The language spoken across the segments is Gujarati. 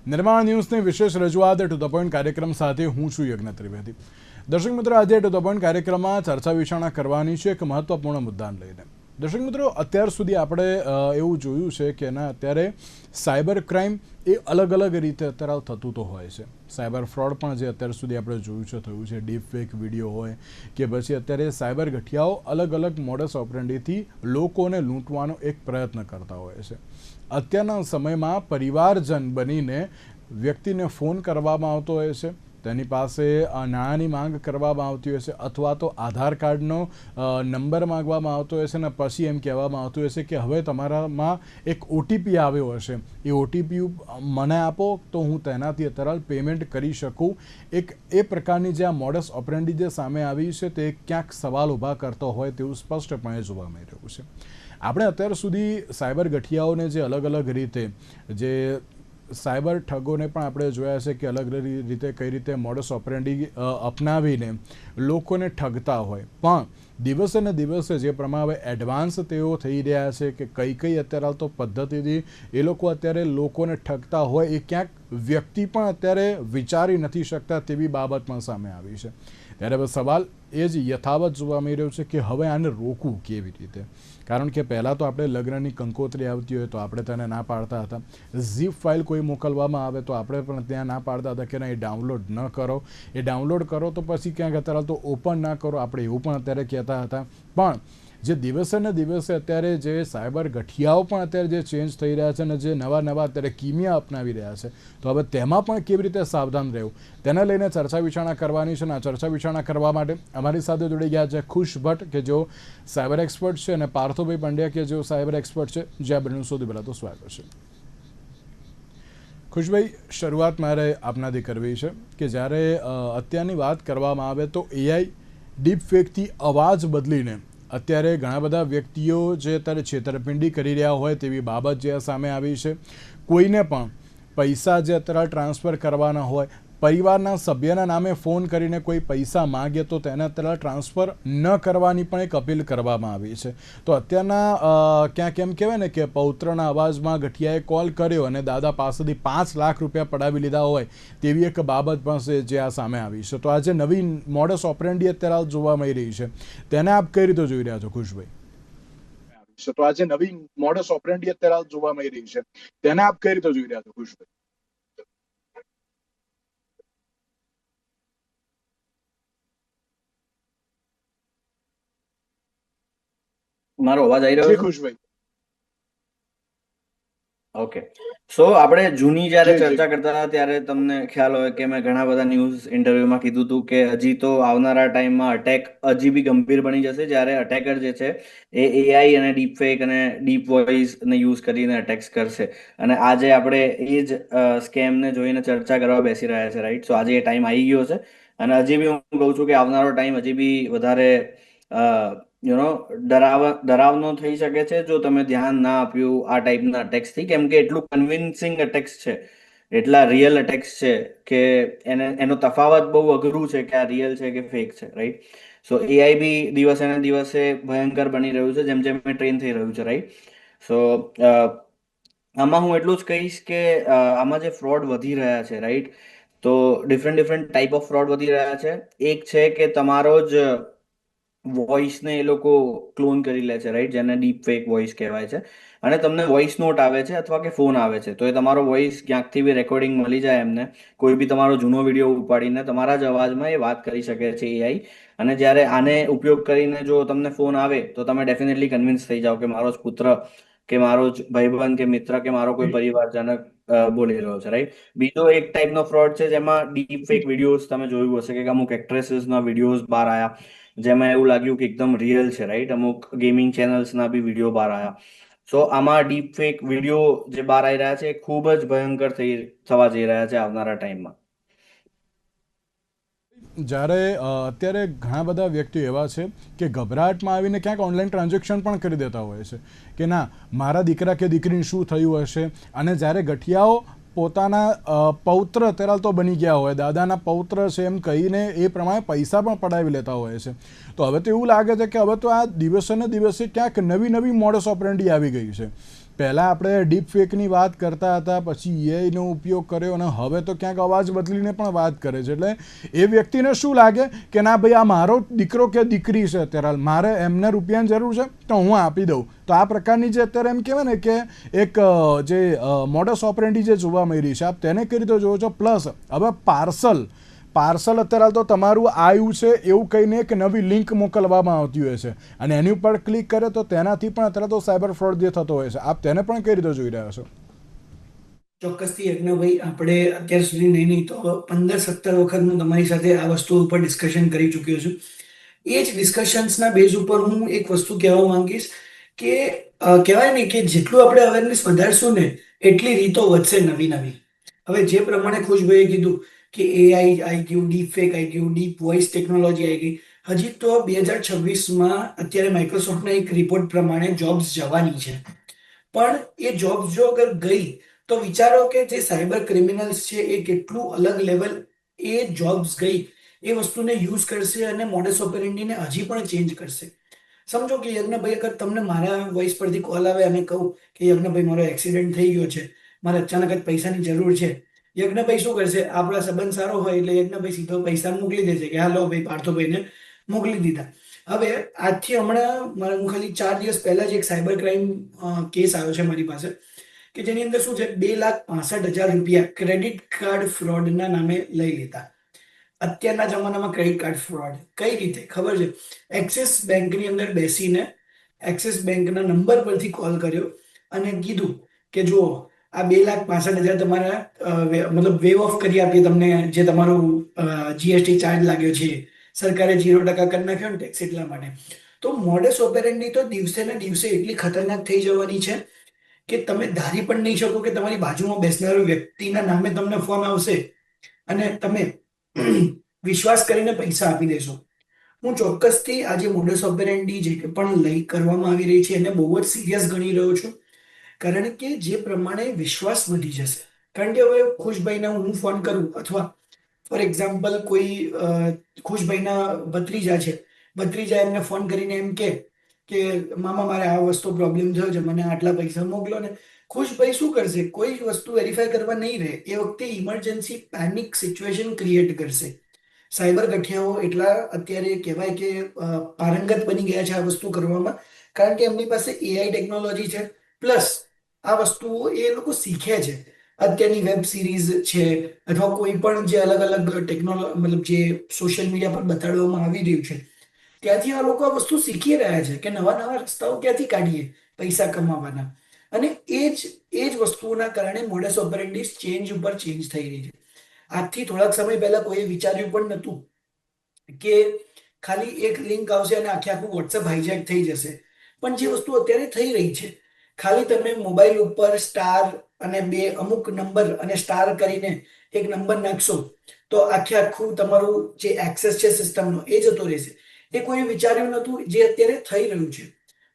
નિર્માણ ન્યૂઝની વિશેષ રજૂઆત ટુ ધ પોઈન્ટ કાર્યક્રમ સાથે હું છું યજ્ઞ ત્રિવેદી. દર્શક મિત્રો, આજે ટુ ધ પોઈન્ટ કાર્યક્રમમાં ચર્ચા વિચારણા કરવાની છે એક મહત્વપૂર્ણ મુદ્દાને લઈને. દર્શક મિત્રો, અત્યાર સુધી આપણે એવું જોયું છે કે અત્યારે સાયબર ક્રાઇમ એ અલગ અલગ રીતે અત્યારે થતું તો હોય છે. સાયબર ફ્રોડ પણ જે અત્યાર સુધી આપણે જોયું છે થયું છે, ડીપ ફેક વિડીયો હોય કે પછી અત્યારે સાયબર ગઠિયાઓ અલગ અલગ મોડસ ઓપરેન્ડીથી લોકોને લૂંટવાનો એક પ્રયત્ન કરતા હોય છે. અત્યારના સમયમાં પરિવારજન બનીને વ્યક્તિને ફોન કરવામાં આવતો હોય છે, તેની પાસે નાણાંની માંગ કરવામાં આવતી હોય છે, અથવા તો આધાર કાર્ડનો નંબર માંગવામાં આવતો હોય છે અને પછી એમ કહેવામાં આવતું હોય છે કે હવે તમારામાં એક ઓટીપી આવ્યો હશે, એ ઓટીપી મને આપો તો હું તેનાથી અત્યારે પેમેન્ટ કરી શકું. એ પ્રકારની જે આ મોડસ ઓપરેન્ડી જે સામે આવી છે તે ક્યાંક સવાલ ઊભા કરતો હોય તેવું સ્પષ્ટપણે જોવા મળી રહ્યું છે. આપણે અત્યાર સુધી સાયબર ગઠિયાઓને જે અલગ અલગ રીતે જે સાયબર ઠગોને પણ આપણે જોયા છે કે અલગ અલગ રીતે કઈ રીતે મોડસ ઓપરેન્ડી અપનાવીને લોકોને ઠગતા હોય, પણ દિવસે ને દિવસે જે પ્રમાણે એડવાન્સ તેઓ થઈ રહ્યા છે કે કઈ કઈ અત્યારે તો પદ્ધતિથી એ લોકો અત્યારે લોકોને ઠગતા હોય એ ક્યાંક વ્યક્તિ પણ અત્યારે વિચારી નથી શકતા તેવી બાબત પણ સામે આવી છે. ત્યારે હવે સવાલ એ જ યથાવત જોવા મળી રહ્યો છે કે હવે આને રોકવું કેવી રીતે. કારણ કે પહેલાં તો આપણે લગ્નની કંકોત્રી આવતી હોય તો આપણે તેને ના પાડતા હતા. ઝીપ ફાઇલ કોઈ મોકલવામાં આવે તો આપણે પણ ત્યાં ના પાડતા હતા કે ના, એ ડાઉનલોડ ન કરો, એ ડાઉનલોડ કરો તો પછી ક્યાંક અત્યારે તો ઓપન ના કરો, આપણે એવું પણ અત્યારે કહેતા હતા. પણ જે દિવસે ને દિવસે અત્યારે જે સાયબર ગઠિયાઓ પણ અત્યારે જે ચેન્જ થઈ રહ્યા છે અને જે નવા નવા અત્યારે કિમિયા અપનાવી રહ્યા છે, તો હવે તેમાં પણ કેવી રીતે સાવધાન રહેવું તેને લઈને ચર્ચા વિચારણા કરવાની છે. અને આ ચર્ચા વિચારણા કરવા માટે અમારી સાથે જોડી ગયા છે ખુશ ભટ્ટ કે જેઓ સાયબર એક્સપર્ટ છે અને પાર્થોભાઈ પંડ્યા કે જેઓ સાયબર એક્સપર્ટ છે. જે આ બંને સૌથી પહેલાં તો સ્વાગત છે. ખુશભાઈ, શરૂઆત મારે આપનાથી કરવી છે કે જ્યારે અત્યારની વાત કરવામાં આવે તો એઆઈ ડીપ ફેકથી અવાજ બદલીને અત્યારે ઘણા બધા વ્યક્તિઓ જે અત્યારે છેતરપિંડી કરી રહ્યા હોય તેવી બાબત જે સામે આવી છે. કોઈને પણ પૈસા જે અત્યારે ટ્રાન્સફર કરવાના હોય, પરિવારના સભ્યના નામે ફોન કરીને કોઈ પૈસા માગે તો તેને અત્યારે ટ્રાન્સફર ન કરવાની પણ એક અપીલ કરવામાં આવી છે. તો અત્યારના ક્યાંક એમ કહેવાય ને કે પૌત્રના અવાજમાં ગઠિયાએ કોલ કર્યો અને દાદા પાસેથી 5 લાખ રૂપિયા પડાવી લીધા હોય તેવી એક બાબત પણ છે જે આ સામે આવી છે. તો આ જે નવી મોડસ ઓપરેન્ડી અત્યારે જોવા મળી રહી છે તેને આપ કઈ રીતે જોઈ રહ્યા છો ખુશભાઈ? તો આ જે નવી મોડસ ઓપરેન્ડી અત્યારે જોવા મળી રહી છે તેને આપ કઈ રીતે જોઈ રહ્યા છો ખુશભાઈ? મારો અવાજ આવી રહ્યો છે ખુશભાઈ? ઓકે, સો આપણે જૂની જ્યારે ચર્ચા કરતા હતા ત્યારે તમને ખ્યાલ હોય કે મેં ઘણા બધા ન્યૂઝ ઇન્ટરવ્યુમાં કીધું હતું કે હજી તો આવનારા ટાઈમમાં અટેક હજી બી ગંભીર બની જશે, જ્યારે અટેકર જે છે એ એઆઈ અને ડીપ ફેક અને ડીપ વોઇસને યુઝ કરીને અટેક્સ કરશે. અને આજે આપણે એ જ સ્કેમને જોઈને ચર્ચા કરવા બેસી રહ્યા છે, રાઈટ? સો આજે એ ટાઈમ આવી ગયો છે અને હજી બી હું કહું છું કે આવનારો ટાઈમ હજી બી વધારે ડરાવનો થઈ શકે છે જો તમે ધ્યાન ના આપ્યું આ ટાઈપના અટેક્સથી. કેમ કે એટલું કન્વિન્સિંગ અટેક્સ છે, એટલા રિયલ અટેક્સ છે કે એનો તફાવત બહુ અઘરું છે કે આ રિયલ છે કે ફેક છે, રાઈટ? સો એઆઈ બી દિવસે ને દિવસે ભયંકર બની રહ્યું છે જેમ જેમ ટ્રેન થઈ રહ્યું છે, રાઈટ? સો આમાં હું એટલું જ કહીશ કે આમાં જે ફ્રોડ વધી રહ્યા છે, રાઈટ, તો ડિફરન્ટ ટાઈપ ઓફ ફ્રોડ વધી રહ્યા છે. એક છે કે તમારો જ વોઇસને એ લોકો ક્લોન કરી લે છે, રાઈટ, જેને ડીપ ફેક વોઇસ કહેવાય છે. અને તમને વોઇસ નોટ આવે છે અથવા કે ફોન આવે છે, તો એ તમારો વોઇસ ક્યાંકથી બી રેકોર્ડિંગ મળી જાય એમને, કોઈ બી તમારો જૂનો વિડીયો ઉપાડીને તમારા જ અવાજમાં એ વાત કરી શકે છે એઆઈ. અને જ્યારે આને ઉપયોગ કરીને જો તમને ફોન આવે તો તમે ડેફિનેટલી કન્વિન્સ થઈ જાઓ કે મારો જ પુત્ર કે મારો જ ભાઈબંધ કે મિત્ર કે મારો કોઈ પરિવારજનક બોલી રહ્યો છે, રાઈટ? બીજો એક ટાઈપનો ફ્રોડ છે જેમાં ડીપ ફેક વિડીયોઝ તમે જોયું હશે કે અમુક એક્ટ્રેસીસના વિડીયોઝ બહાર આવ્યા જેમાં એવું લાગ્યું કે એકદમ રિયલ છે, રાઈટ? અમુક ગેમિંગ ચેનલ્સના બી વિડીયો બહાર આવ્યા. સો આમાં ડીપ ફેક વિડીયો જે બહાર આવી રહ્યા છે એ ખૂબ જ ભયંકર થવા જઈ રહ્યા છે આવનારા ટાઈમમાં. જ્યારે અત્યારે ઘણા બધા વ્યક્તિઓ એવા છે કે ગભરાટમાં આવીને ક્યાંક ઓનલાઈન ટ્રાન્ઝેક્શન પણ કરી દેતા હોય છે કે ના, મારા દીકરા કે દીકરીને શું થયું હશે. અને જ્યારે ગઠિયાઓ પોતાના પૌત્ર અત્યારે તો બની ગયા હોય, દાદાના પૌત્ર છે એમ કહીને એ પ્રમાણે પૈસા પણ પડાવી લેતા હોય છે. તો હવે તો એવું લાગે છે કે હવે તો આ દિવસે ને દિવસે ક્યાંક નવી મોડસ ઓપરેન્ડી આવી ગઈ છે પહેલાં આપણે ડીપ ફેકની વાત કરતા હતા, પછી એઆઈનો ઉપયોગ કર્યો અને હવે તો ક્યાંક અવાજ બદલીને પણ વાત કરે છે. એટલે એ વ્યક્તિને શું લાગે કે ના ભાઈ આ મારો દીકરો કે દીકરી છે, અત્યારે મારે એમને રૂપિયાની જરૂર છે તો હું આપી દઉં. તો આ પ્રકારની જે અત્યારે એમ કહેવાય ને કે એક જે મોડસ ઓપરેન્ડી જે જોવા મળી રહી છે, આપ તેને કઈ રીતે જોવો છો? પ્લસ હવે પાર્સલ અત્યારે તો તમારું આવ્યું છે એવું કહીને એક નવી લિંક મોકલવામાં આવતી હોય છે અને એની ઉપર ક્લિક કરે તો તેનાથી પણ અત્યારે તો સાયબર ફ્રોડ જે થતો હોય છે, આપ તેને પણ કઈ રીતે જોઈ રહ્યા છો? ચોક્કસથી યજ્ઞભાઈ, આપણે અત્યાર સુધી નહીં તો 15-17 વખત હું તમારી સાથે આ વસ્તુ ઉપર ડિસ્કશન કરી ચૂક્યો છું. એ જ ડિસ્કશન્સના બેઝ ઉપર હું એક વસ્તુ કહેવા માંગીશ કે કહેવાય ને કે જેટલું આપણે અવેરનેસ વધારશું ને એટલી રીતો વધશે નવી નવી. હવે જે પ્રમાણે ખુશભાઈએ કીધું કે એઆઈ આવી ગયું, ડીપ ફેક આવી ગયું, ડીપ વોઇસ ટેકનોલોજી આવી ગઈ. હજી તો 2026માં અત્યારે માઇક્રોસોફ્ટના એક રિપોર્ટ પ્રમાણે જોબ્સ જવાની છે. પણ એ જોબ્સ જો અગર ગઈ તો વિચારો કે જે સાયબર ક્રિમિનલ્સ છે એ કેટલું અલગ લેવલ એ જોબ્સ ગઈ એ વસ્તુને યુઝ કરશે અને મોડસ ઓપરેન્ડીને હજી પણ ચેન્જ કરશે. સમજો કે યજ્ઞભાઈ, અગર તમને મારા વોઇસ પરથી કોલ આવે અને કહું કે યજ્ઞભાઈ મારો એક્સિડન્ટ થઈ ગયો છે, મારે અચાનક જ પૈસાની જરૂર છે, યજ્ઞભાઈ શું કરશે? આપણા સંબંધ સારો હોય એટલે યજ્ઞભાઈ સીધો પૈસા મોકલી દેશે કે હાલો ભાઈ, પાર્થોભાઈને મોકલી દીધા. હવે આજથી હમણાં હું ખાલી 4 દિવસ પહેલા જ એક સાયબર ક્રાઇમ કેસ આવ્યો છે મારી પાસે કે જેની અંદર શું છે, 2,65,000 રૂપિયા ક્રેડિટ કાર્ડ ફ્રોડના નામે લઈ લીધા. અત્યારના જમાનામાં ક્રેડિટ કાર્ડ ફ્રોડ કઈ રીતે ખબર છે? એક્સિસ બેંકની અંદર બેસીને એક્સિસ બેંકના નંબર પરથી કોલ કર્યો અને કીધું કે જુઓ આ 2,65,000 તમારા મતલબ વેવ ઓફ કરી આપીએ તમને, જે તમારું જીએસટી ચાર્જ લાગ્યો છે, સરકારે 0% કરી નાખ્યો ને ટેક્સ, એટલા માટે. તો મોડસ ઓપેરેન્ડી તો દિવસે ને દિવસે એટલી ખતરનાક થઈ જવાની છે કે તમે ધારી પણ નહીં શકો કે તમારી બાજુમાં બેસનાર વ્યક્તિના નામે તમને ફોન આવશે અને તમે વિશ્વાસ કરીને પૈસા આપી દેશો. હું ચોક્કસથી આજે મોડસ ઓપેરેન્ડી જે પણ લઈ કરવામાં આવી રહી છે એને બહુ જ સિરિયસ ગણી રહ્યો છું. કારણ કે જે પ્રમાણે વિશ્વાસ વધી જશે. કારણ કે હવે ખુશભાઈને હું ફોન કરું અથવા ફોર એક્ઝામ્પલ કોઈ ખુશભાઈના ભત્રીજા છે, ભત્રીજા એમને ફોન કરીને એમ કે મામા મારે આ વસ્તુ પ્રોબ્લેમ થયો છે, મને આટલા પૈસા મોકલો ને. ખુશભાઈ શું કરશે? કોઈ વસ્તુ વેરીફાઈ કરવા નહીં રહે. એ વખતે ઇમરજન્સી પેનિક સિચ્યુએશન ક્રિએટ કરશે. સાયબર ગઠિયાઓ એટલા અત્યારે કહેવાય કે પારંગત બની ગયા છે આ વસ્તુ કરવામાં, કારણ કે એમની પાસે એઆઈ ટેકનોલોજી છે, પ્લસ આ વસ્તુઓ એ લોકો શીખે છે. અત્યારની વેબ સિરીઝ છે અથવા કોઈ પણ જે અલગ અલગ ટેકનોલોજી મતલબ જે સોશિયલ મીડિયા પર બતાડવામાં આવી રહ્યું છે, ત્યાંથી આ લોકો આ વસ્તુ શીખી રહ્યા છે કે નવા નવા રસ્તાઓ ક્યાંથી કાઢીએ પૈસા કમાવાના. અને એ જ વસ્તુઓના કારણે મોડસ ઓપરેન્ડી ચેન્જ ઉપર ચેન્જ થઈ રહી છે. આજથી થોડાક સમય પહેલા કોઈએ વિચાર્યું પણ નહોતું કે ખાલી એક લિંક આવશે અને આખે આખું વોટ્સએપ હાઈજેક થઈ જશે. પણ જે વસ્તુ અત્યારે થઈ રહી છે, ખાલી તમે મોબાઈલ ઉપર સ્ટાર અને અમુક નંબર અને સ્ટાર કરીને એક નંબર નાખશો તો આખે આખું તમારું જે એક્સેસ છે સિસ્ટમનો એ જતો રહેશે. એ કોઈ વિચાર્યું નહોતું, જે અત્યારે થઈ રહ્યું છે.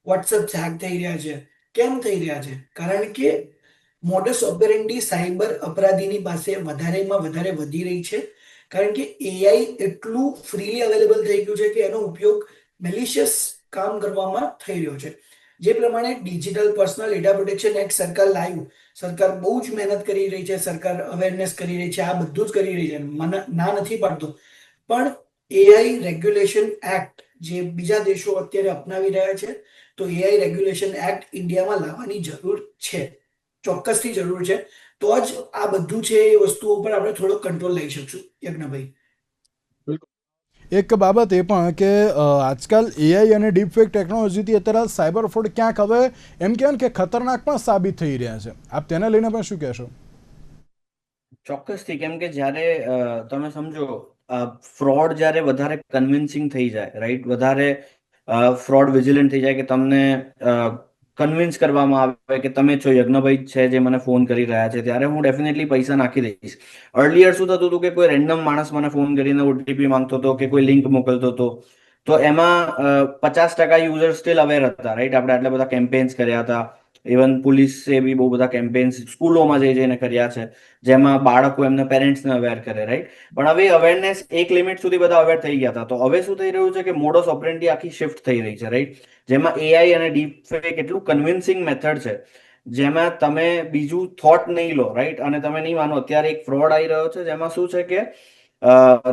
વોટ્સએપ હેક થઈ રહ્યા છે. કેમ થઈ રહ્યા છે? કારણ કે મોડસ ઓપેરેન્ડી સાયબર અપરાધીની પાસે વધારેમાં વધારે વધી રહી છે. કારણ કે એઆઈ એટલું ફ્રીલી અવેલેબલ થઈ ગયું છે કે એનો ઉપયોગ મેલિશિયસ કામ કરવામાં થઈ રહ્યો છે. જે પ્રમાણે digital personal data protection act સરકાર લાવ્યું, સરકાર બહુ જ મહેનત કરી રહી છે, સરકાર અવેરનેસ કરી રહી છે, આ બધું જ કરી રહી છે, ના નથી પાડતો. પણ એઆઈ રેગ્યુલેશન એક્ટ જે બીજા દેશો અત્યારે અપનાવી રહ્યા છે, તો એઆઈ રેગ્યુલેશન એક્ટ ઇન્ડિયામાં લાવવાની જરૂર છે, ચોક્કસથી જરૂર છે. તો જ આ બધું છે એ વસ્તુઓ પર આપણે થોડો કંટ્રોલ લઈ શકશું. યજ્ઞભાઈ, એક બાબત એ પણ કે આજકાલ એઆઈ અને ડીપફેક ટેકનોલોજીથી અત્યારે સાયબર ફ્રોડ ક્યાંક હવે એમ કહેવાય ને કે ખતરનાક પણ સાબિત થઈ રહ્યા છે. આપ તેને લઈને પણ શું કહેશો? ચોક્કસથી, કેમ કે જ્યારે તમે સમજો ફ્રોડ જ્યારે વધારે કન્વિન્સિંગ થઈ જાય, રાઈટ, વધારે ફ્રોડ વિજિલન્ટ થઈ જાય કે તમને કન્વિન્સ કરવામાં આવે કે તમે છો યજ્ઞભાઈ છે જે મને ફોન કરી રહ્યા છે, ત્યારે હું ડેફિનેટલી પૈસા નાખી દઈશ. અર્લિયર શું થતું હતું કે કોઈ રેન્ડમ માણસ મને ફોન કરીને ઓટીપી માંગતો હતો કે કોઈ લિંક મોકલતો હતો, તો એમાં 50% યુઝર સ્ટીલ અવેર હતા, રાઈટ. આપણે આટલા બધા કેમ્પેન્સ કર્યા હતા, ઇવન પોલીસે બી બહુ બધા કેમ્પેન્સ સ્કૂલોમાં જઈને કર્યા છે, જેમાં બાળકો એમના પેરેન્ટ્સને અવેર કરે, રાઈટ. પણ હવે અવેરનેસ એક લિમિટ સુધી બધા અવેર થઈ ગયા હતા. તો હવે શું થઈ રહ્યું છે કે મોડસ ઓપરેન્ડી આખી શિફ્ટ થઈ રહી છે, રાઈટ, જેમાં એઆઈ અને ડીપ ફેક એટલું કન્વિન્સિંગ મેથડ છે. જેમાં તમે બીજું થોટ નહીં લો, રાઈટ? અને તમે નહીં માનો, અત્યારે એક ફ્રોડ આવી રહ્યો છે જેમાં શું છે કે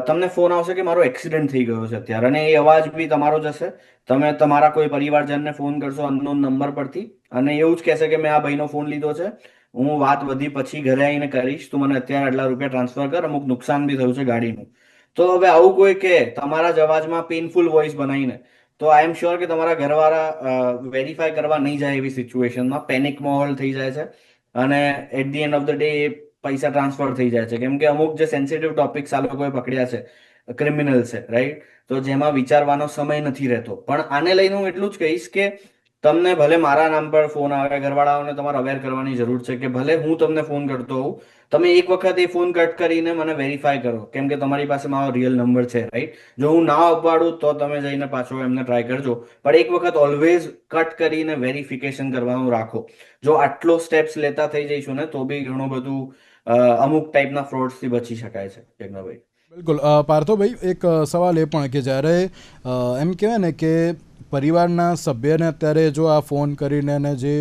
તમને ફોન આવશે કે મારો એક્સિડન્ટ થઈ ગયો છે અત્યારે, અને એ અવાજ બી તમારો જશે. તમે તમારા કોઈ પરિવારજનને ફોન કરશો અનનોન નંબર પરથી, અને એવું જ કહેશે કે મેં આ ભાઈનો ફોન લીધો છે, હું વાત બધી પછી ઘરે આવીને કરીશ, તું મને અત્યારે આટલા રૂપિયા ટ્રાન્સફર કર, અમુક નુકસાન બી થયું છે ગાડીનું. તો હવે આવું કોઈ કે તમારા જ અવાજમાં પેઇનફુલ વોઇસ બનાવીને, તો આઈ એમ શ્યોર કે તમારા ઘરવાળા વેરીફાઈ કરવા નહીં જાય એવી સિચ્યુએશનમાં પેનિક માહોલ થઈ જાય છે, અને at the end of the day એ પૈસા ટ્રાન્સફર થઈ જાય છે. કેમ કે અમુક જે સેન્સિટિવ ટોપિક્સ આ લોકોએ પકડ્યા છે, ક્રિમિનલ છે, રાઈટ? તો જેમાં વિચારવાનો સમય નથી રહેતો. પણ આને લઈને હું એટલું જ કહીશ કે તમને ભલે મારા નામ પર ફોન આવે, ઘરવાળાઓને તમારે અવેર કરવાની જરૂર છે કે ભલે હું તમને ફોન કરતો હોઉં, તમે એક વખત એ ફોન કટ કરીને મને વેરીફાઈ કરો, કેમ કે તમારી પાસે મારો રિયલ નંબર છે, રાઈટ? જો હું ના અપાડું તો તમે જઈને પાછો એમને ટ્રાય કરજો, પણ એક વખત ઓલવેઝ કટ કરીને વેરિફિકેશન કરવાનું રાખો. જો આટલો સ્ટેપ્સ લેતા થઈ જઈશું ને, તો બી ઘણું બધું અમુક ટાઈપના ફ્રોડ્સથી બચી શકાય છે, યજ્ઞભાઈ. બિલકુલ. પાર્થોભાઈ, એક સવાલ એ પણ કે જ્યારે એમ કહેવાય ને કે પરિવારના સભ્યને અત્યારે જો આ ફોન કરીને અને જે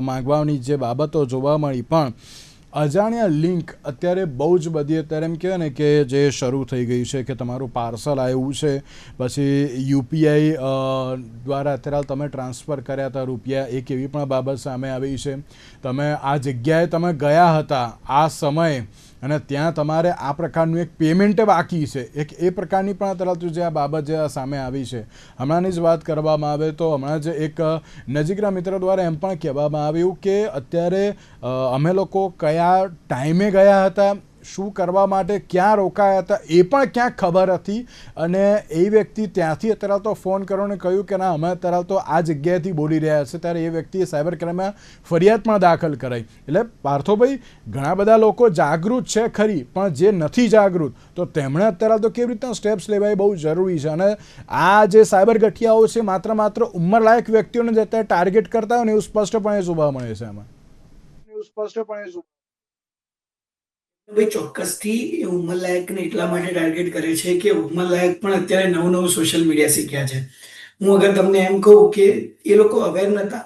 માગવાની જે બાબતો જોવા મળી, પણ અજાણ્યા લિંક અત્યારે બહુ જ બધી અત્યારે એમ કહેવાય ને કે જે શરૂ થઈ ગઈ છે કે તમારું પાર્સલ આવ્યું છે, પછી યુપીઆઈ દ્વારા અત્યારે તમે ટ્રાન્સફર કર્યા હતા રૂપિયા, એક એવી પણ બાબત સામે આવી છે. તમે આ જગ્યાએ તમે ગયા હતા આ સમયે અને ત્યાં તમારે આ પ્રકારનું એક પેમેન્ટ બાકી છે, એક એ પ્રકારની પણ અત્યારે જે આ બાબત જે સામે આવી છે. હમણાંની જ વાત કરવામાં આવે તો હમણાં જ એક નજીકના મિત્ર દ્વારા એમ પણ કહેવામાં આવ્યું કે અત્યારે અમે લોકો કયા ટાઈમે ગયા હતા, શું કરવા માટે, ક્યાં રોકાયા હતા એ પણ ક્યાંક ખબર હતી, અને એ વ્યક્તિ ત્યાંથી અત્યારે તો ફોન કર્યો કહ્યું કે ના અમે અત્યારે તો આ જગ્યાએથી બોલી રહ્યા છે. ત્યારે એ વ્યક્તિએ સાયબર ક્રાઇમમાં ફરિયાદ પણ દાખલ કરાઈ. એટલે પાર્થોભાઈ, ઘણા બધા લોકો જાગૃત છે ખરી, પણ જે નથી જાગૃત તો તેમણે અત્યારે તો કેવી રીતના સ્ટેપ્સ લેવા એ બહુ જરૂરી છે. અને આ જે સાયબર ગઠિયાઓ છે માત્ર ઉંમરલાયક વ્યક્તિઓને જ અત્યારે ટાર્ગેટ કરતા હોય ને એવું સ્પષ્ટપણે જોવા મળે છે એમાં. ભાઈ ચોક્કસથી એ ઉંમરલાયકને એટલા માટે ટાર્ગેટ કરે છે કે ઉંમરલાયક પણ અત્યારે નવું નવું સોશિયલ મીડિયા શીખ્યા છે. હું અગર તમને એમ કહું કે એ લોકો અવેર નહોતા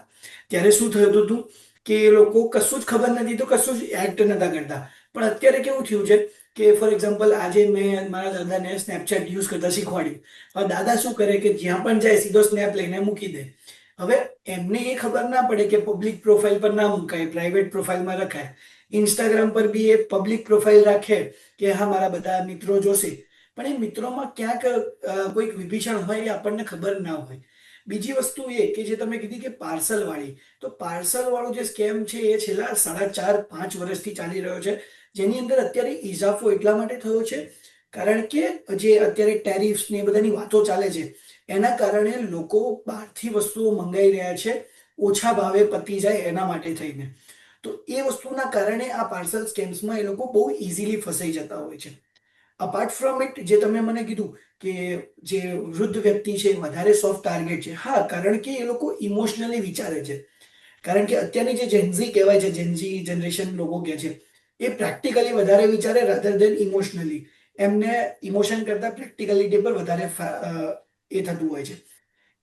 ત્યારે શું થતું હતું કે એ લોકો કશું જ ખબર નથી તો કશું જ એક્ટ નહોતા કરતા. પણ અત્યારે કેવું થયું છે કે ફોર એક્ઝામ્પલ આજે મેં મારા દાદાને સ્નેપચેટ યુઝ કરતા શીખવાડ્યું. હવે દાદા શું કરે કે જ્યાં પણ જાય સીધો સ્નેપ લઈને મૂકી દે. હવે એમને એ ખબર ના પડે કે પબ્લિક પ્રોફાઇલ પર ના મુકાય, પ્રાઇવેટ પ્રોફાઇલમાં રખાય. ઇન્સ્ટાગ્રામ પર બી એ પબ્લિક પ્રોફાઇલ રાખે કે હા મારા બધા મિત્રો જોશે, પણ એ મિત્રોમાં ક્યાંક કોઈક વિભીષણ હોય એ આપણને ખબર ના હોય. બીજી વસ્તુ એ કે જે તમે કીધી કે પાર્સલ વાળી, તો પાર્સલ વાળું જે સ્કેમ છે એ છેલ્લા 4.5-5 વર્ષથી ચાલી રહ્યો છે, જેની અંદર અત્યારે ઇજાફો એટલા માટે થયો છે કારણ કે જે અત્યારે ટેરિફ્સ ને એ બધાની વાતો ચાલે છે, એના કારણે લોકો બહારથી વસ્તુઓ મંગાવી રહ્યા છે ઓછા ભાવે પતી જાય એના માટે થઈને. તો એ વસ્તુના કારણે આ પાર્સલ સ્કેમ્સમાં એ લોકો બહુ ઇઝીલી ફસાઈ જતા હોય છે. અપાર્ટ ફ્રોમ ઇટ, જે તમે મને કીધું કે જે વૃદ્ધ વ્યક્તિ છે વધારે સોફ્ટ ટાર્ગેટ છે, હા, કારણ કે એ લોકો ઇમોશનલી વિચારે છે. કારણ કે અત્યારની જે જેનઝી કહેવાય છે, જેનઝી જનરેશન લોકો કહે છે, એ પ્રેક્ટિકલી વધારે વિચારે રાધર દેન ઇમોશનલી. એમને ઇમોશન કરતા પ્રેક્ટિકલિટી પર વધારે એ થતું હોય છે.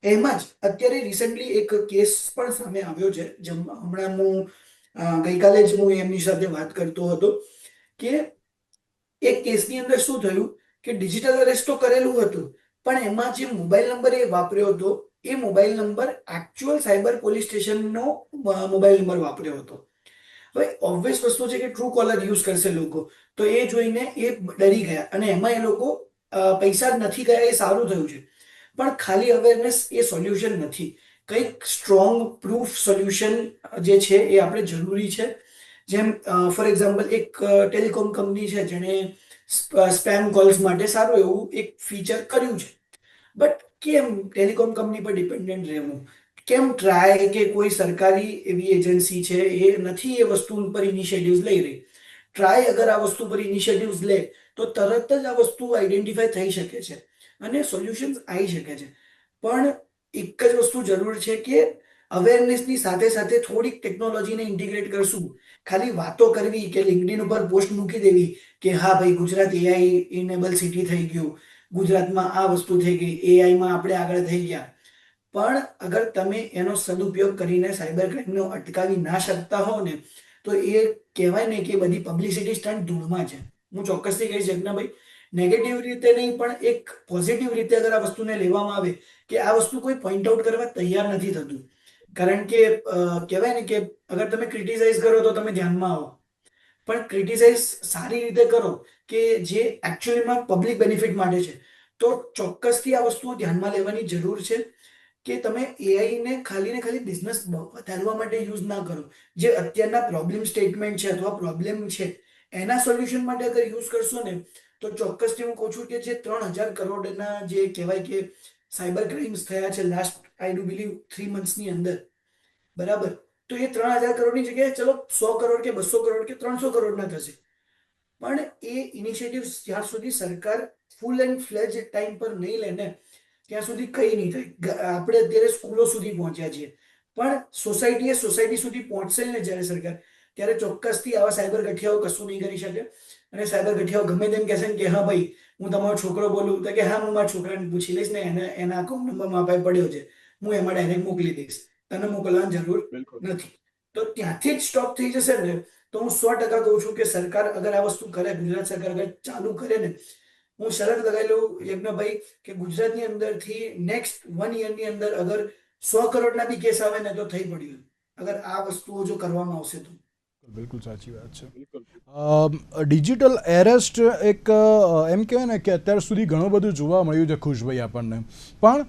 એમાં જ અત્યારે રિસેન્ટલી એક કેસ પણ સામે આવ્યો છે, હમણાં ગઈકાલે જ હું એમની સાથે વાત કરતો હતો કે એક કેસની અંદર શું થયું કે ડિજિટલ અરેસ્ટ તો કરેલું હતું, પણ એમાં જે મોબાઈલ નંબર એ વાપર્યો હતો એ mobile number actual cyber police સ્ટેશનનો મોબાઈલ નંબર વાપર્યો હતો. હવે ઓબ્વિયસ વસ્તુ છે કે ટ્રુ કોલર યુઝ કરશે લોકો, તો એ જોઈને એ ડરી ગયા અને એમાં એ લોકો પૈસા જ નથી ગયા. એ સારું થયું છે, પણ ખાલી અવેરનેસ એ સોલ્યુશન નથી. કંઈક સ્ટ્રોંગ પ્રૂફ સોલ્યુશન જે છે એ આપણે જરૂરી છે. જેમ ફોર એક્ઝામ્પલ એક ટેલિકોમ કંપની છે જેણે સ્પેમ કોલ્સ માટે સારું એવું એક ફીચર કર્યું છે. બટ કેમ ટેલિકોમ કંપની પર ડિપેન્ડન્ટ રહેવું? કેમ ટ્રાય કે કોઈ સરકારી એવી એજન્સી છે એ નથી એ વસ્તુ પર ઇનિશિયેટિવ્સ લઈ રહી? ટ્રાય અગર આ વસ્તુ પર ઇનિશિયેટિવ્સ લે તો તરત જ આ વસ્તુ આઈડેન્ટિફાઈ થઈ શકે છે અને સોલ્યુશન્સ આવી શકે છે. પણ એક જ વસ્તુ જરૂર છે કે અવેરનેસની સાથે સાથે થોડીક ટેકનોલોજીને ઇન્ટિગ્રેટ કરશું. ખાલી વાતો કરવી કે લિંક્ડઇન ઉપર પોસ્ટ મૂકી દેવી કે હા ભાઈ ગુજરાત એઆઈ ઇનેબલ સિટી થઈ ગયું, ગુજરાતમાં આ વસ્તુ થઈ ગઈ, એઆઈમાં આપણે આગળ થઈ ગયા, પણ અગર તમે એનો સદુપયોગ કરીને સાયબર ક્રાઇમને અટકાવી ના શકતા હો ને, તો એ કહેવાય ને કે બધી પબ્લિસિટી સ્ટન્ટ ધૂળમાં છે. હું ચોક્કસથી કહીશ યજ્ઞભાઈ, નેગેટિવ રીતે નહીં પણ એક પોઝિટિવ રીતે અગર આ વસ્તુને લેવામાં આવે કે આ વસ્તુ કોઈ પોઈન્ટ આઉટ કરવા તૈયાર નથી થતું. કારણ કે કહેવાય ને કે અગર તમે ક્રિટિસાઇઝ કરો તો તમે ધ્યાનમાં આવો, પણ ક્રિટિસાઇઝ સારી રીતે કરો કે જે એકચ્યુઅલીમાં પબ્લિક બેનિફિટ માટે છે, તો ચોક્કસથી આ વસ્તુઓ ધ્યાનમાં લેવાની જરૂર છે કે તમે એઆઈને ખાલી ને ખાલી બિઝનેસ વધારવા માટે યુઝ ના કરો. જે અત્યારના પ્રોબ્લેમ સ્ટેટમેન્ટ છે અથવા પ્રોબ્લેમ છે એના સોલ્યુશન માટે અગર યુઝ કરશો ને, તો ચોક્કસથી હું કહું છું કે જે 3,000 કરોડના જે કહેવાય કે સાયબર ક્રાઇમ્સ થયા છે લાસ્ટ આઈ ડુ બિલીવ 3 મંથ્સની અંદર, બરાબર, તો એ 3,000 કરોડની જગ્યાએ ચલો 100 કરોડ કે 200 કરોડ કે 300 કરોડના થશે. પણ એ ઇનિશિયેટિવ જ્યાં સુધી સરકાર ફૂલ એન્ડ ફ્લેજ ટાઈમ પર નહીં લે ને ત્યાં સુધી કંઈ નહીં થાય. આપણે અત્યારે સ્કૂલો સુધી પહોંચ્યા છીએ, પણ સોસાયટી સુધી પહોંચશે ને જ્યારે સરકાર, ત્યારે ચોક્કસથી આવા સાયબર ગઠિયાઓ કશું નહીં કરી શકે. અને સાયબર ગઠિયાઓ ગમે તેમ કહેશે ને કે હા ભાઈ હું તમારો છોકરો બોલું, તો કે હા હું મારા છોકરાને પૂછી લઈશ ને એના અકાઉન્ટ નંબર મારા પાસે પડ્યો છે, હું એમાં ડાયરેક્ટ મોકલી દઈશ, તને મોકલવાની જરૂર નથી. તો ત્યાંથી જ સ્ટોપ થઈ જશે ને, તો હું 100% કહું છું કે સરકાર અગર આ વસ્તુ કરે, ગુજરાત સરકાર અગર ચાલુ કરે ને, હું શરત લગાવી લઉં યજ્ઞભાઈ કે ગુજરાતની અંદરથી નેક્સ્ટ 1 યરની અંદર અગર 100 કરોડના બી કેસ આવે ને તો થઈ પડ્યું, અગર આ વસ્તુઓ જો કરવામાં આવશે તો. બિલકુલ સાચી વાત છે. ડિજિટલ એરેસ્ટ એક એમ કહેવાય ને કે અત્યાર સુધી ઘણું બધું જોવા મળ્યું છે ખુશભાઈ આપણને, પણ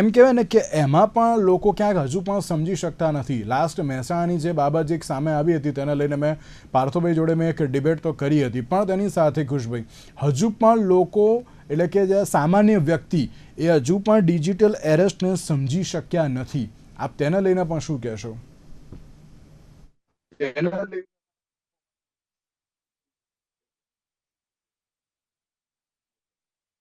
એમ કહેવાય ને કે એમાં પણ લોકો ક્યાંક હજુ પણ સમજી શકતા નથી. લાસ્ટ મહેસાણાની જે બાબત એક સામે આવી હતી તેને લઈને મેં પાર્થોભાઈ જોડે મેં એક ડિબેટ તો કરી હતી, પણ તેની સાથે ખુશભાઈ હજુ પણ લોકો એટલે કે જે સામાન્ય વ્યક્તિ એ હજુ પણ ડિજિટલ એરેસ્ટને સમજી શક્યા નથી. આપ તેને લઈને પણ શું કહેશો?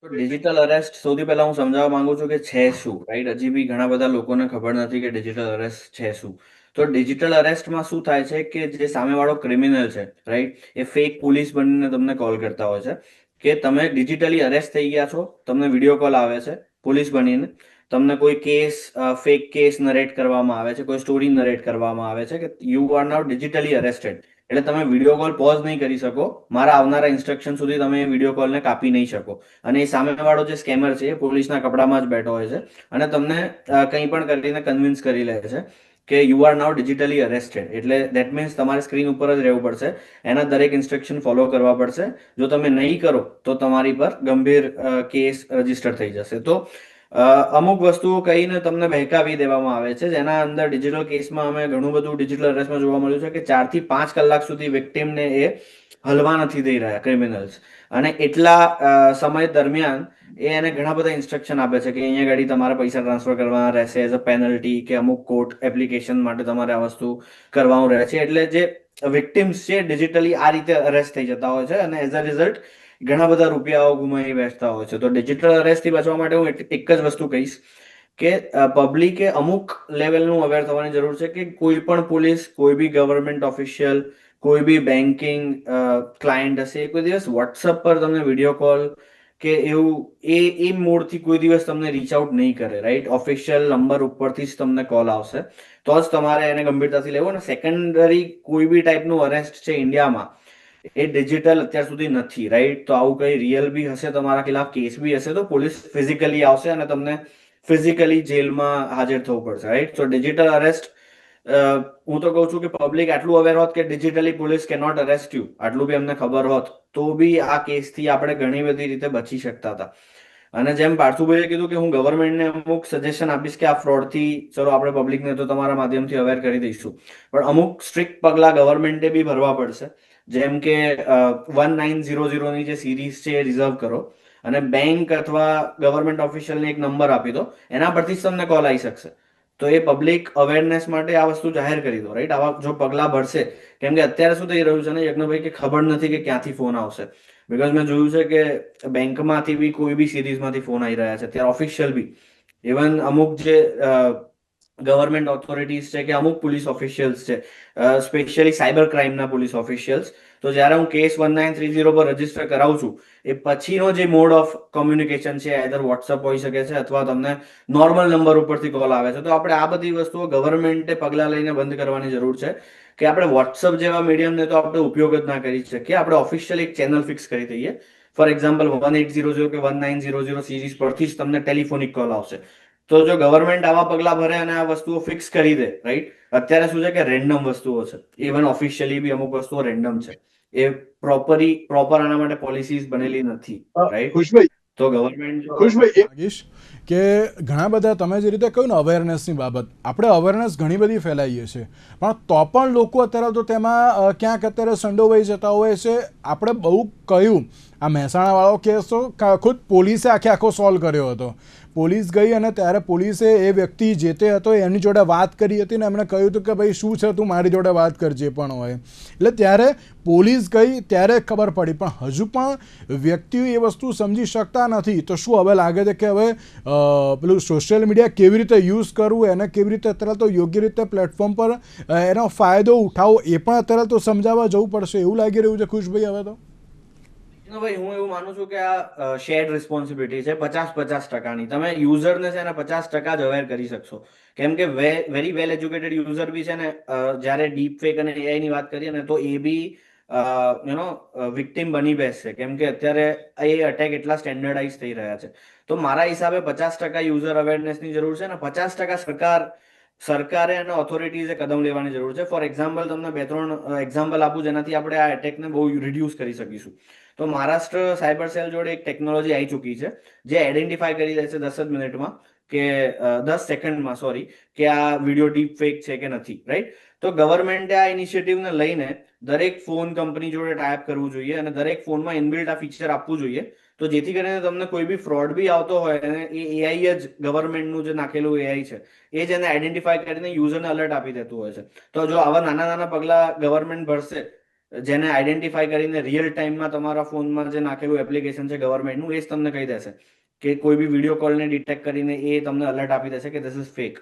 ડિજિટલ અરેસ્ટ સૌથી પહેલા હું સમજાવવા માંગુ છું કે છે શું, રાઈટ? હજી બી ઘણા બધા લોકોને ખબર નથી કે ડિજિટલ અરેસ્ટ છે શું. તો ડિજિટલ અરેસ્ટમાં શું થાય છે કે જે સામેવાળો ક્રિમિનલ છે, રાઈટ, એ ફેક પોલીસ બનીને તમને કોલ કરતા હોય છે કે તમે ડિજિટલી અરેસ્ટ થઈ ગયા છો, તમને વિડીયો કોલ આવે છે પોલીસ બનીને, તમને કોઈ કેસ ફેક કેસ નરેટ કરવામાં આવે છે, કોઈ સ્ટોરી નરેટ કરવામાં આવે છે કે you are now digitally arrested. એટલે તમે વિડીયો કોલ પોઝ નહીં કરી શકો, મારા આવનારા ઇન્સ્ટ્રક્શન સુધી તમે એ વિડીયો કોલને કાપી નહીં શકો. અને એ સામેવાળો જે સ્કેમર છે એ પોલીસના કપડામાં જ બેઠો હોય છે અને તમને કંઈ પણ કરીને કન્વિન્સ કરી લે છે કે you are now digitally arrested. એટલે દેટ મીન્સ તમારે સ્ક્રીન ઉપર જ રહેવું પડશે, એના દરેક ઇન્સ્ટ્રક્શન ફોલો કરવા પડશે. જો તમે નહીં કરો તો તમારી પર ગંભીર કેસ રજીસ્ટર થઈ જશે. તો અમુક વસ્તુઓ કહીને તમને બહેકાવી દેવામાં આવે છે, જેના અંદર ડિજિટલ કેસમાં અમે ઘણું બધું ડિજિટલ અરેસ્ટમાં જોવા મળ્યું છે કે 4 થી 5 કલાક સુધી વિક્ટિમને એ હલવા નથી દઈ રહ્યા ક્રિમિનલ્સ. અને એટલા સમય દરમિયાન એ એને ઘણા બધા ઇન્સ્ટ્રક્શન આપે છે કે અહીંયા ગાડી તમારે પૈસા ટ્રાન્સફર કરવાના રહેશે એઝ અ પેનલ્ટી, કે અમુક કોર્ટ એપ્લિકેશન માટે તમારે આ વસ્તુ કરવાનું રહે છે. એટલે જે વિક્ટિમ્સ છે ડિજિટલી આ રીતે અરેસ્ટ થઈ જતા હોય છે અને એઝ અ રિઝલ્ટ ઘણા બધા રૂપિયાઓ ગુમાવી બેસતા હોય છે. તો ડિજિટલ અરેસ્ટથી બચવા માટે હું એક જ વસ્તુ કહીશ કે પબ્લિકે અમુક લેવલનું અવેર થવાની જરૂર છે કે કોઈ પણ પોલીસ, કોઈ બી ગવર્મેન્ટ ઓફિશિયલ, કોઈ બી બેન્કિંગ ક્લાયન્ટ હશે, કોઈ દિવસ વોટ્સઅપ પર તમને વિડીયો કોલ કે એવું એ મોડથી કોઈ દિવસ તમને રીચ આઉટ નહીં કરે, રાઈટ? ઓફિશિયલ નંબર ઉપરથી જ તમને કોલ આવશે, તો જ તમારે એને ગંભીરતાથી લેવું. અને સેકન્ડરી કોઈ બી ટાઈપનું અરેસ્ટ છે ઇન્ડિયામાં એ ડિજિટલ અત્યાર સુધી નથી, રાઈટ? તો આવું કઈ રિયલ બી હશે, તમારા ખિલાફ કેસ બી હશે, તો પોલીસ ફિઝિકલી આવશે અને તમને ફિઝિકલી જેલમાં હાજર થવું પડશે, રાઈટ? તો ડિજિટલ અરેસ્ટ હું તો કહું છું કે પબ્લિક આટલું અવેર હોત કે digitally police cannot arrest you, આટલું બી અમને ખબર હોત તો બી આ કેસથી આપણે ઘણી બધી રીતે બચી શકતા હતા. અને જેમ પાર્થુભાઈએ કીધું કે હું ગવર્મેન્ટને અમુક સજેશન આપીશ કે આ ફ્રોડથી, ચલો આપણે પબ્લિકને તો તમારા માધ્યમથી અવેર કરી દઈશું, પણ અમુક સ્ટ્રિક્ટ પગલાં ગવર્મેન્ટે બી ભરવા પડશે. જેમ કે 1900ની જે સિરીઝ છે એ રિઝર્વ કરો અને બેંક અથવા ગવર્મેન્ટ ઓફિશિયલને એક નંબર આપી દો, એના પરથી જ તમને કોલ આવી શકશે. તો એ પબ્લિક અવેરનેસ માટે આ વસ્તુ જાહેર કરી દો, રાઈટ? આવા જો પગલાં ભરશે, કેમ કે અત્યારે શું થઈ રહ્યું છે ને યજ્ઞભાઈ, કે ખબર નથી કે ક્યાંથી ફોન આવશે. બિકોઝ મેં જોયું છે કે બેંકમાંથી બી કોઈ બી સિરીઝમાંથી ફોન આવી રહ્યા છે, ત્યારે ઓફિશિયલ બી, ઇવન અમુક જે ગવર્મેન્ટ ઓથોરિટીઝ છે કે અમુક પોલીસ ઓફિશિયલ્સ છે, સ્પેશિયલી સાયબર ક્રાઇમના પોલીસ ઓફિશિયલ્સ, તો જ્યારે હું કેસ 1930 પર રજીસ્ટર કરાવું છું એ પછીનો જે મોડ ઓફ કોમ્યુનિકેશન છે આઈધર વોટ્સઅપ હોઈ શકે છે અથવા તમને નોર્મલ નંબર ઉપરથી કોલ આવે છે. તો આપણે આ બધી વસ્તુઓ ગવર્મેન્ટે પગલાં લઈને બંધ કરવાની જરૂર છે કે આપણે વોટ્સઅપ જેવા મીડિયમને તો આપણે ઉપયોગ જ ના કરી શકીએ. આપણે ઓફિશિયલ એક ચેનલ ફિક્સ કરી દઈએ. ફોર એક્ઝામ્પલ 1800 કે 1900 સિરીઝ પરથી જ તમને ટેલિફોનિક કોલ આવશે. તો જો ગવર્મેન્ટ આવા પગલા ભરે અને આ વસ્તુઓ ફિક્સ કરી દે, રાઈટ, અત્યારે શું છે કે રેન્ડમ વસ્તુઓ છે, ઇવન ઓફિશિયલી બી અમુક વસ્તુઓ રેન્ડમ છે, એ પ્રોપર આના માટે પોલિસીઝ બનેલી નથી, રાઈટ. ખુશભાઈ તો ગવર્મેન્ટ માંગીશ કે ઘણા બધા તમે જે રીતે કહ્યું ને અવેરનેસની બાબત, આપણે અવેરનેસ ઘણી બધી ફેલાવીએ છીએ પણ તો પણ લોકો અત્યારે તો તેમાં ક્યાંક અત્યારે સંડોવાઈ જતા હોય છે. આપણે બહુ કહ્યું, આ મહેસાણાવાળો કેસ તો ખુદ પોલીસે આખો સોલ્વ કર્યો હતો. પોલીસ ગઈ અને ત્યારે પોલીસે એ વ્યક્તિ જે તે હતો એની જોડે વાત કરી હતી ને એમણે કહ્યું હતું કે ભાઈ શું છે તું મારી જોડે વાત કર જે પણ હોય. એટલે ત્યારે પોલીસ ગઈ ત્યારે ખબર પડી પણ હજુ પણ વ્યક્તિઓ એ વસ્તુ સમજી શકતા નથી. તો શું હવે લાગે છે કે હવે પેલું સોશિયલ મીડિયા કેવી રીતે યુઝ કરવું, એને કેવી રીતે અત્યારે તો યોગ્ય રીતે પ્લેટફોર્મ પર એનો ફાયદો ઉઠાવવો એ પણ અત્યારે તો સમજાવવા જવું પડશે એવું લાગી રહ્યું છે ખુશભાઈ હવે તો? ભાઈ હું એવું માનું છું કે આ શેર્ડ રિસ્પોન્સિબિલિટી છે 50-50%ની. તમે યુઝરને છે ને 50% જ અવેર કરી શકશો, કેમ કે વેરી વેલ એજ્યુકેટેડ યુઝર બી છે ને જ્યારે ડીપ ફેક અને એઆઈ ની વાત કરીએ ને તો એ બી વિક્ટિમ બની બેસશે, કેમ કે અત્યારે એ અટેક એટલા સ્ટેન્ડર્ડાઇઝ થઈ રહ્યા છે. તો મારા હિસાબે 50% યુઝર અવેરનેસની જરૂર છે અને 50% સરકારે અને ઓથોરિટીઝે કદમ લેવાની જરૂર છે. ફોર એક્ઝામ્પલ તમને 2-3 એક્ઝામ્પલ આપું જેનાથી આપણે આ એટેકને બહુ રિડ્યુસ કરી શકીશું. તો મહારાષ્ટ્ર સાયબર સેલ જોડે એક ટેકનોલોજી આવી ચૂકી છે જે આઈડેન્ટિફાઈ કરી દે છે 10 જ મિનિટમાં કે 10 સેકન્ડમાં સોરી કે આ વિડીયો ડીપ ફેક છે કે નથી, રાઈટ. તો ગવર્મેન્ટે આ ઇનિશિયેટિવને લઈને દરેક ફોન કંપની જોડે ટાઈપ કરવું જોઈએ અને દરેક ફોનમાં ઇનબિલ્ટ આ ફીચર આપવું જોઈએ. તો જેથી કરીને તમને કોઈ બી ફ્રોડ બી આવતો હોય અને એ એઆઈ જ ગવર્મેન્ટનું જે નાખેલું એઆઈ છે એ જ એને આઈડેન્ટિફાઈ કરીને યુઝરને અલર્ટ આપી દેતું હોય છે. તો જો આવા નાના નાના પગલા ગવર્મેન્ટ ભરશે જેને આઈડેન્ટિફાઈ કરીને રિયલ ટાઈમમાં તમારા ફોનમાં જે નાખેલું એપ્લિકેશન છે ગવર્મેન્ટનું એ જ તમને કહી દેશે કે કોઈ બી વિડીયો કોલને ડિટેક્ટ કરીને એ તમને અલર્ટ આપી દેશે કે ધીસ ઇઝ ફેક.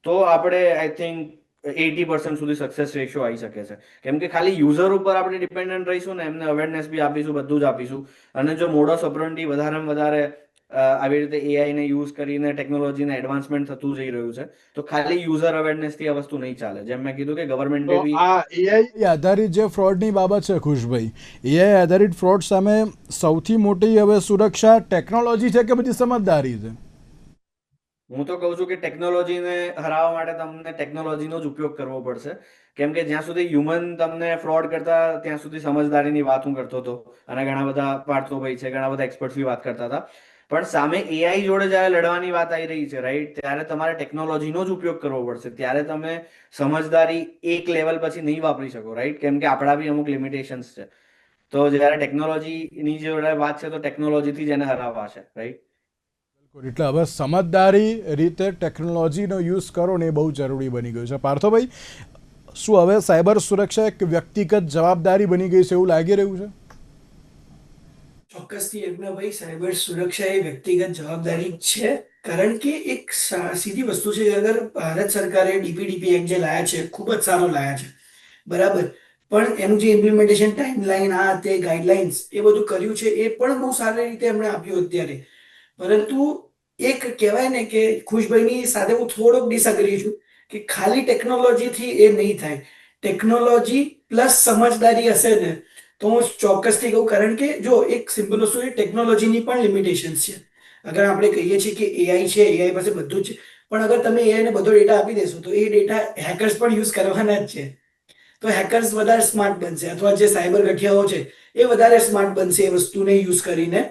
તો આપણે આઈ થિંક 80% સુધી સક્સેસ રેશિયો આવી શકે છે, કેમ કે ખાલી યુઝર ઉપર આપણે ડિપેન્ડન્ટ રહીશું ને, એમને અવેરનેસ બી આપીશું, બધું જ આપીશું. અને જો મોડસ ઓપરન્ડી વધારેમાં વધારે આવી રીતે એઆઈ ને યુઝ કરીને ટેકનોલોજીને એડવાન્સમેન્ટ થતું જઈ રહ્યું છે તો ખાલી યુઝર અવેરનેસથી આ વસ્તુ નહીં ચાલે. જેમ મેં કીધું કે ગવર્મેન્ટે બી આ એઆઈ આધારિત જે ફ્રોડની બાબત છે ખુશભાઈ, એઆઈ આધારિત ફ્રોડ સામે સૌથી મોટી હવે સુરક્ષા ટેકનોલોજી છે કે પછી સમજદારી છે? હું તો કહું છું કે ટેકનોલોજીને હરાવવા માટે તમને ટેકનોલોજીનો જ ઉપયોગ કરવો પડશે, કેમ કે જ્યાં સુધી હ્યુમન તમને ફ્રોડ કરતા ત્યાં સુધી સમજદારીની વાત હું કરતો હતો અને ઘણા બધા પાર્થોભાઈ છે, ઘણા બધા એક્સપર્ટ્સ બી વાત કરતા હતા. પણ સામે એઆઈ જોડે જ્યારે લડવાની વાત આવી રહી છે, રાઈટ, ત્યારે તમારે ટેકનોલોજીનો જ ઉપયોગ કરવો પડશે. ત્યારે તમે સમજદારી એક લેવલ પછી નહીં વાપરી શકો, રાઈટ, કેમ કે આપણા બી અમુક લિમિટેશન્સ છે. તો જ્યારે ટેકનોલોજીની જોડે વાત છે તો ટેકનોલોજીથી જ એને હરાવવા છે, રાઈટ. એટલે હવે સમજદારી રીતે ટેકનોલોજીનો યુઝ કરો ને એ બહુ જરૂરી બની ગયું છે. પાર્થોભાઈ, શું હવે સાયબર સુરક્ષા એક વ્યક્તિગત જવાબદારી બની ગઈ છે એવું લાગી રહ્યું છે? ચોક્કસથી યજ્ઞભાઈ, સાયબર સુરક્ષા એ વ્યક્તિગત જવાબદારી છે, કારણ કે એક સીધી વસ્તુ છે. અગર ભારત સરકારે ડીપીડીપી એક્ટ જે લાયા છે ખૂબ જ સારો લાયા છે, બરાબર, પણ એનું જે ઇમ્પ્લિમેન્ટેશન ટાઈમલાઈન આ તે ગાઈડલાઇન્સ એ બધું કર્યું છે એ પણ બહુ સારી રીતે એમણે આપ્યું અત્યારે. પરંતુ એક કહેવાય ને કે ખુશભાઈની સાથે હું થોડોક ડિસએગ્રી છું કે ખાલી ટેકનોલોજીથી એ નહીં થાય. ટેકનોલોજી પ્લસ સમજદારી હશે ને તો હું ચોક્કસથી કહું, કારણ કે જો એક સિમ્પલ વસ્તુ એ ટેકનોલોજીની પણ લિમિટેશન્સ છે. અગર આપણે કહીએ છીએ કે એઆઈ છે, એઆઈ પાસે બધું જ છે, પણ અગર તમે એઆઈને બધો ડેટા આપી દેશો તો એ ડેટા હેકર્સ પણ યુઝ કરવાના જ છે. તો હેકર્સ વધારે સ્માર્ટ બનશે અથવા જે સાયબર ગઠિયાઓ છે એ વધારે સ્માર્ટ બનશે એ વસ્તુને યુઝ કરીને.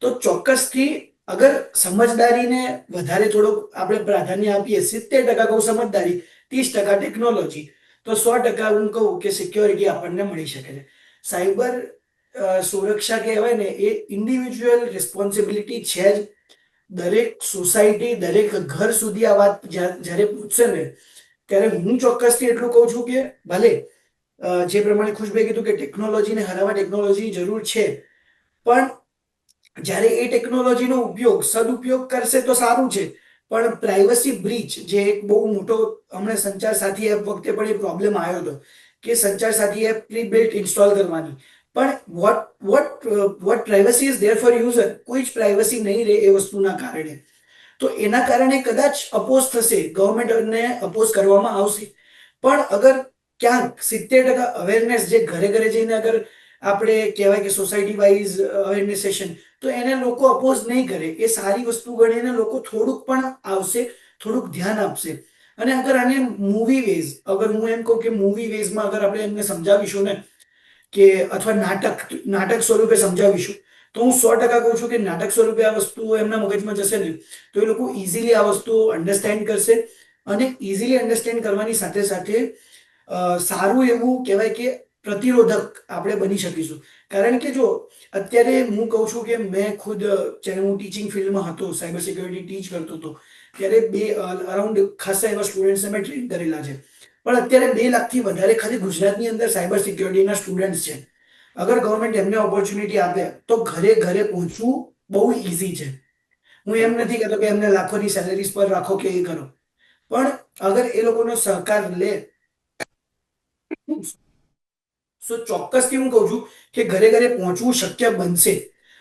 તો ચોક્કસથી અગર સમજદારીને વધારે થોડોક આપણે પ્રાધાન્ય આપીએ, 70% કહું સમજદારી, 30% ટેકનોલોજી, તો 100% હું કહું કે સિક્યોરિટી આપણને મળી શકે છે. સાયબર સુરક્ષા કહેવાય ને એ ઇન્ડિવિજ્યુઅલ રિસ્પોન્સિબિલિટી છે જ. દરેક સોસાયટી, દરેક ઘર સુધી આ વાત જ્યારે પૂછશે ને ત્યારે હું ચોક્કસથી એટલું કહું છું કે ભલે જે પ્રમાણે ખુશભાઈ કીધું કે ટેકનોલોજીને હરાવવા ટેકનોલોજીની જરૂર છે, પણ જ્યારે એ ટેકનોલોજીનો ઉપયોગ સદુપયોગ કરશે તો સારું છે. પણ પ્રાઇવસી બ્રીચ જે એક બહુ મોટો હમણાં સંચાર સાથી એપ વખતે પણ એ પ્રોબ્લેમ આવ્યો હતો કે સંચાર સાથી એપ પ્રી બિલ્ટ ઇન્સ્ટોલ કરવાની, પણ what privacy is there for user, કોઈ જ પ્રાઇવસી નહીં રહે એ વસ્તુના કારણે. તો એના કારણે કદાચ અપોઝ થશે, ગવર્મેન્ટને અપોઝ કરવામાં આવશે, પણ અગર ક્યાંક 70% અવેરનેસ જે ઘરે ઘરે જઈને અગર આપણે કહેવાય કે સોસાયટી વાઇઝ અવેરનેસ સેશન, તો એને લોકો અપોઝ નહીં કરે, એ સારી વસ્તુ ગણીને લોકો થોડુંક પણ આવશે, થોડુંક ધ્યાન આપશે. અને અગર આને મૂવી વેઝ, અગર હું એમ કહું કે મૂવી વેઝમાં અગર આપણે એમને સમજાવીશું ને, કે અથવા નાટક સ્વરૂપે સમજાવીશું, તો હું 100% કહું છું કે નાટક સ્વરૂપે આ વસ્તુ એમના મગજમાં જશે ને, તો એ લોકો ઇઝીલી આ વસ્તુ અન્ડરસ્ટેન્ડ કરશે. અને ઇઝીલી અન્ડરસ્ટેન્ડ કરવાની સાથે સાથે સારું એવું કહેવાય કે પ્રતિરોધક આપણે બની શકીશું. કારણ કે જો અત્યારે હું કહું છું કે મેં ખુદ જ્યારે હું ટીચિંગ ફિલ્ડમાં હતો, સાયબર સિક્યોરિટી ટીચ કરતો હતો, ત્યારે અરાઉન્ડ ખાસા એવા સ્ટુડન્ટ્સને મેં ટ્રેન કરેલા છે. પણ અત્યારે 2 લાખથી વધારે ખાલી ગુજરાતની અંદર સાયબર સિક્યોરિટીના સ્ટુડન્ટ્સ છે. અગર ગવર્મેન્ટ એમને ઓપોર્ચ્યુનિટી આપે તો ઘરે ઘરે પહોંચવું બહુ ઇઝી છે. હું એમ નથી કહેતો કે એમને લાખોની સેલેરીઝ પર રાખો કે એ કરો, પણ અગર એ લોકોનો સહકાર લે, સો ચોક્કસથી હું કહું છું કે ઘરે ઘરે પહોંચવું શક્ય બનશે.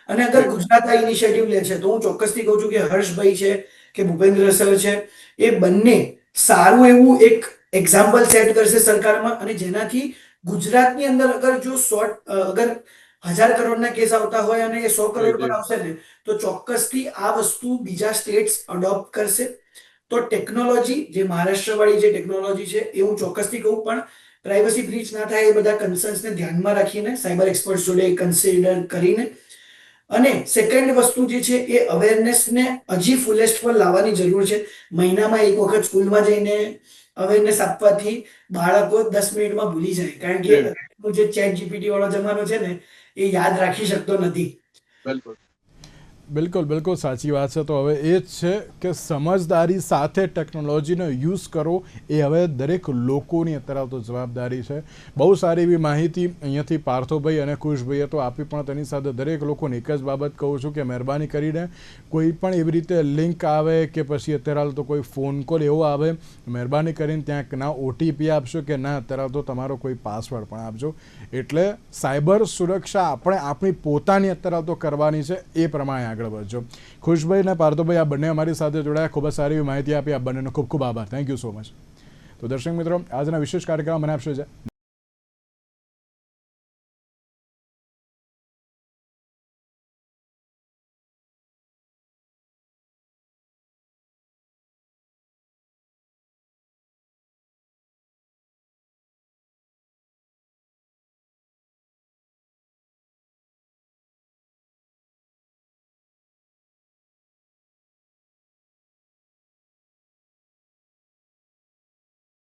અને અગર ગુજરાત આ ઇનિશિયેટિવ લે છે, તો હું ચોક્કસથી કહું છું કે હર્ષભાઈ છે કે ભૂપેન્દ્ર સર છે, એ બંને સારું એવું એક એક્ઝામ્પલ સેટ કરશે સરકારમાં, અને જેનાથી ગુજરાતની અંદર અગર જો 1000 કરોડના કેસ આવતા હોય અને એ 100 કરોડ પર આવશે ને, તો ચોક્કસથી આ વસ્તુ બીજા સ્ટેટ્સ અડોપ્ટ કરશે. તો ટેકનોલોજી, જે મહારાષ્ટ્ર વાળી જે ટેકનોલોજી છે, એ હું ચોક્કસથી કહું, પણ પ્રાઇવસી બ્રીચ ના થાય એ બધા કન્સર્ન્સને ધ્યાનમાં રાખીને સાયબર એક્સપર્ટ જોડે કન્સિડર કરીને. અને સેકન્ડ વસ્તુ જે છે એ અવેરનેસને હજી ફુલેસ્ટ પર લાવવાની જરૂર છે. મહિનામાં એક વખત સ્કૂલમાં જઈને અવેરનેસ આપવાથી બાળકો 10 મિનિટમાં ભૂલી જાય, કારણ કે જે ચેટ જીપીટી વાળો જમાનો છે ને, એ યાદ રાખી શકતો નથી. બિલકુલ સાચી વાત છે. તો હવે એ જ છે કે સમજદારી સાથે ટેકનોલોજીનો યુઝ કરવો એ હવે દરેક લોકોની અત્યારે તો જવાબદારી છે. બહુ સારી એવી માહિતી અહીંયાથી પાર્થોભાઈ અને કુશભાઈએ તો આપી, પણ તેની સાથે દરેક લોકોને એક જ બાબત કહું છું કે મહેરબાની કરીને કોઈ પણ એવી રીતે લિંક આવે કે પછી અત્યારે તો કોઈ ફોન કોલ એવો આવે, મહેરબાની કરીને ત્યાં ના OTP આપશો કે ના અત્યારે તો તમારો કોઈ પાસવર્ડ પણ આપજો. એટલે સાયબર સુરક્ષા આપણે આપણી પોતાની અત્યારે તો કરવાની છે, એ પ્રમાણે આગળ વધજો. ખુશભાઈ અને પાર્થોભાઈ આ બંને અમારી સાથે જોડાયા, ખૂબ જ સારી એવી માહિતી આપી. આ બંનેનો ખૂબ ખૂબ આભાર. Thank you so much. તો દર્શક મિત્રો, આજના વિશેષ કાર્યક્રમ મને આપશો છે.